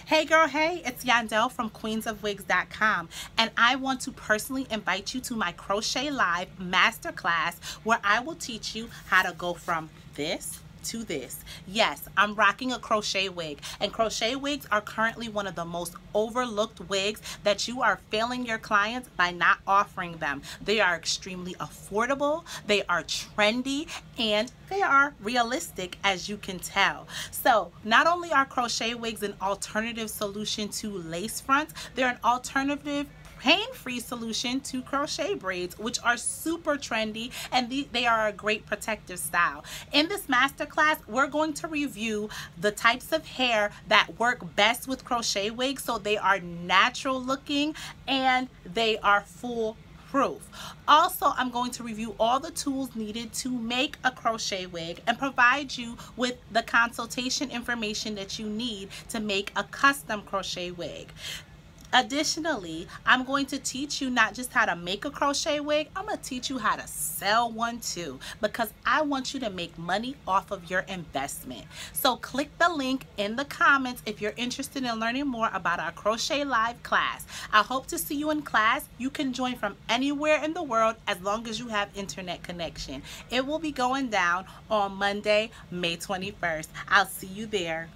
Hey girl, hey, it's Yandel from queensofwigs.com, and I want to personally invite you to my Crochet Live Masterclass where I will teach you how to go from this to this. Yes, I'm rocking a crochet wig, and crochet wigs are currently one of the most overlooked wigs that you are failing your clients by not offering them. They are extremely affordable, they are trendy, and they are realistic, as you can tell. So not only are crochet wigs an alternative solution to lace fronts, they're an alternative pain-free solution to crochet braids, which are super trendy, and they are a great protective style. In this masterclass, we're going to review the types of hair that work best with crochet wigs, so they are natural looking and they are full proof. Also, I'm going to review all the tools needed to make a crochet wig and provide you with the consultation information that you need to make a custom crochet wig. Additionally, I'm going to teach you not just how to make a crochet wig, I'm going to teach you how to sell one too, because I want you to make money off of your investment. So click the link in the comments if you're interested in learning more about our Crochet Live class. I hope to see you in class. You can join from anywhere in the world as long as you have internet connection. It will be going down on Monday, May 21st. I'll see you there.